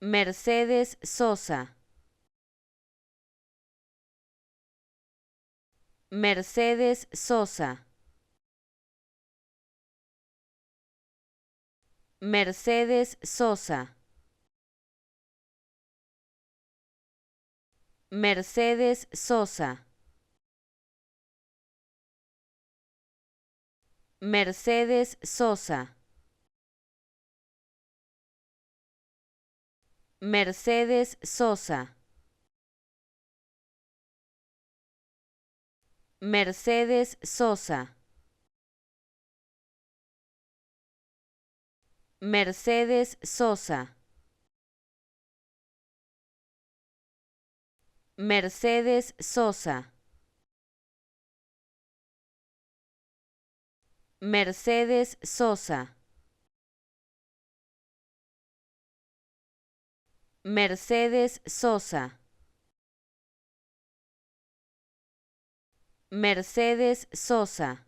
Mercedes Sosa. Mercedes Sosa. Mercedes Sosa. Mercedes Sosa. Mercedes Sosa. Mercedes Sosa. Mercedes Sosa. Mercedes Sosa. Mercedes Sosa. Mercedes Sosa. Mercedes Sosa. Mercedes Sosa.